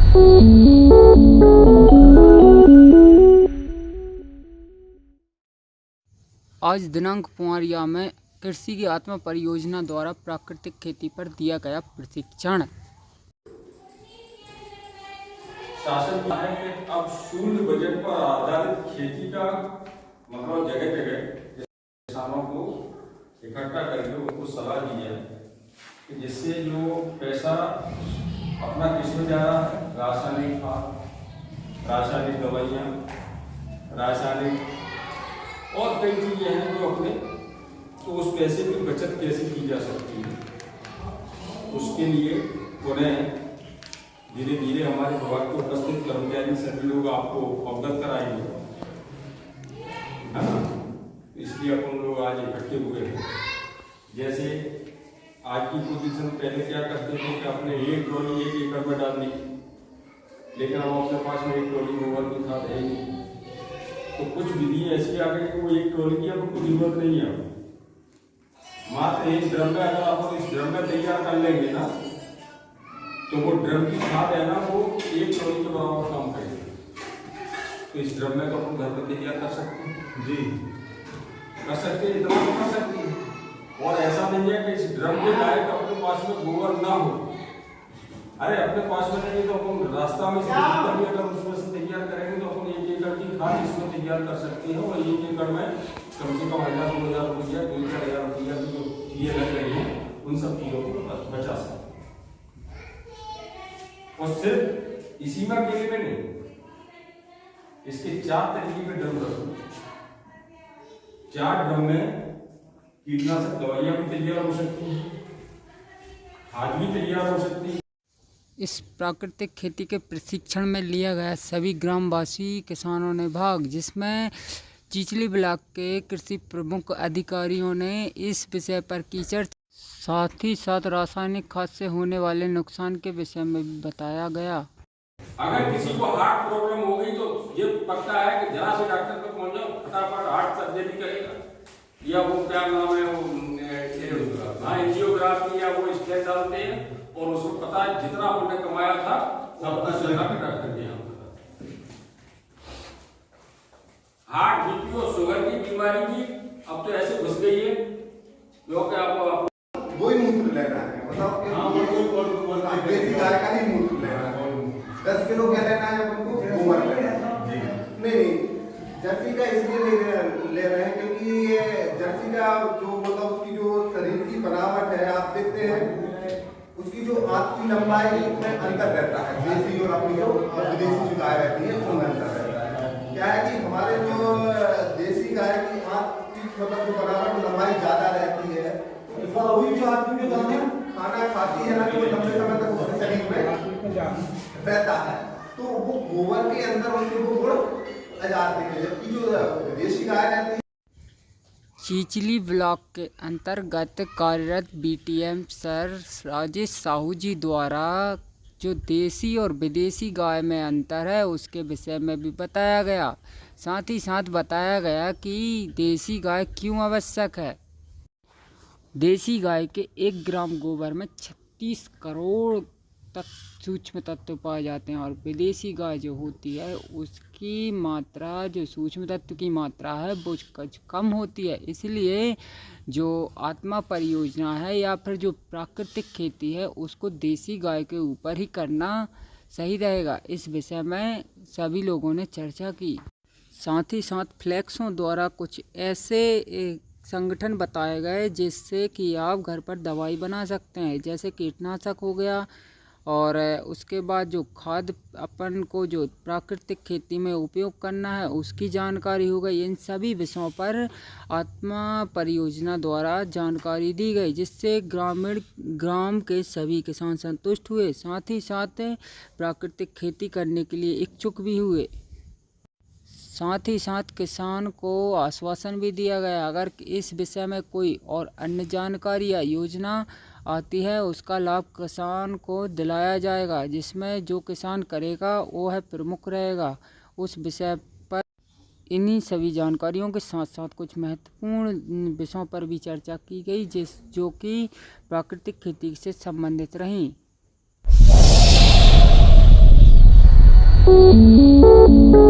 आज दिनांक पुआरिया में कृषि की आत्मा परियोजना द्वारा प्राकृतिक खेती पर दिया गया प्रशिक्षण। शासन का है कि अब शून्य बजट पर आधारित खेती का मतलब जगह जगह किसानों को इकट्ठा करके उनको सलाह दी जाए कि जिससे जो पैसा अपना किसमें जा रहा है, रासायनिक खाद, रासायनिक दवाइयाँ, रासायनिक और कई चीजें हैं जो अपने, तो उस पैसे की बचत कैसे की जा सकती है, उसके लिए उन्हें धीरे धीरे हमारे विभाग के उपस्थित कर्मचारी सभी लोग आपको अवगत कराएंगे, है ना। इसलिए अपन लोग आज इकट्ठे हुए हैं। जैसे आज की पोजीशन पहले क्या करते थे कि अपने एक ट्रॉली 1 एकड़ में डालनी, लेकिन अब अपने पास में 1 ट्रॉली गोबर की खाद है नहीं, तो कुछ विधि ऐसी आ गई कि वो 1 ट्रॉली की आपको जरूरत नहीं है। मात्र इस ड्रम में अगर आप इस ड्रम में तैयार कर लेंगे ना, तो वो ड्रम की खाद है ना, वो 1 ट्रॉली के बराबर काम करेगी। तो इस ड्रम में तो अपन घर में तैयार कर सकते हैं जी, कर सकते हैं, इतना तो कर सकते हैं। और ऐसा नहीं है कि इस ड्रम के डायरेक्ट अपने पास में गोबर ना हो, अरे अपने पास में नहीं तो अपन रास्ता में से भी अगर उसमें से तैयार करेंगे तो अपन 1 एकड़ की खाद इसमें तैयार कर सकते हैं। और 1 एकड़ में कम से कम 1000-2000 रुपया, 2-4000 रुपया की जो चीजें लग रही है उन सब चीजों को बचा सकते हैं। और सिर्फ इसी में अकेले में नहीं, इसके 4 तरीके के ड्रम रखो। 4 ड्रम में कीटनाशक दवाइयां भी तैयार हो सकती हैं, खाद भी तैयार हो सकती है। इस प्राकृतिक खेती के प्रशिक्षण में लिया गया सभी ग्रामवासी किसानों ने भाग, जिसमें चिचली ब्लॉक के कृषि प्रमुख अधिकारियों ने इस विषय पर की चर्चा। साथ ही साथ रासायनिक खाद से होने वाले नुकसान के विषय में भी बताया गया। अगर किसी को हार्ट प्रॉब्लम हो गई तो ये पक्का है कि जरा से डॉक्टर तक पहुंच जाओ, फटाफट हार्ट सर्जरी करेगा, या वो क्या नाम है वो एंजियोग्राफी, या वो स्टेंट डालते हैं और उसको पता है जितना आपने कमाया था सब कुछ लगा के डॉक्टर के यहाँ। हार्ट, बीपी और शुगर की बीमारी भी अब तो ऐसे घुस गई है क्योंकि आप वही मूत्र ले रहा है, बताओ देसी गाय का ही मूत्र ले रहा है। 10 किलो क्या लेना है उनको, गोबर लेना है। नहीं, जर्सी का इसलिए नहीं ले रहे हैं क्योंकि ये जर्सी का जो मतलब उसकी जो शरीर की बनावट है, आप देखते हैं उसकी जो आंत की लंबाई में अंतर रहता है, देसी और अपनी जो विदेशी जो गाय रहती है उसमें अंतर रहता है। क्या है कि हमारे जो देसी गाय की आंत की मतलब जो बनावट लंबाई ज्यादा रहती है, वही जो आदमी जो खाना खाती है ना, तो लंबे समय तक उसके शरीर में रहता है, तो वो गोबर के अंदर उसके वो गुण आ जाते हैं, जबकि जो देशी गाय रहती है। चिचली ब्लॉक के अंतर्गत कार्यरत बीटीएम सर राजेश साहू जी द्वारा जो देसी और विदेशी गाय में अंतर है उसके विषय में भी बताया गया। साथ ही साथ बताया गया कि देसी गाय क्यों आवश्यक है। देसी गाय के 1 ग्राम गोबर में 36 करोड़ सूक्ष्म तत्व पाए जाते हैं, और विदेशी गाय जो होती है उसकी मात्रा, जो सूक्ष्म तत्व की मात्रा है वो कुछ कम होती है। इसलिए जो आत्मा परियोजना है या फिर जो प्राकृतिक खेती है उसको देसी गाय के ऊपर ही करना सही रहेगा। इस विषय में सभी लोगों ने चर्चा की। साथ ही साथ फ्लेक्सों द्वारा कुछ ऐसे संगठन बताए गए जिससे कि आप घर पर दवाई बना सकते हैं, जैसे कीटनाशक हो गया, और उसके बाद जो खाद अपन को जो प्राकृतिक खेती में उपयोग करना है उसकी जानकारी हो गई। इन सभी विषयों पर आत्मा परियोजना द्वारा जानकारी दी गई, जिससे ग्राम के सभी किसान संतुष्ट हुए, साथ ही साथ प्राकृतिक खेती करने के लिए इच्छुक भी हुए। साथ ही साथ किसान को आश्वासन भी दिया गया, अगर इस विषय में कोई और अन्य जानकारी या योजना आती है उसका लाभ किसान को दिलाया जाएगा, जिसमें जो किसान करेगा वो है प्रमुख रहेगा। उस विषय पर इन्हीं सभी जानकारियों के साथ साथ कुछ महत्वपूर्ण विषयों पर भी चर्चा की गई, जो कि प्राकृतिक खेती से संबंधित रहीं। है।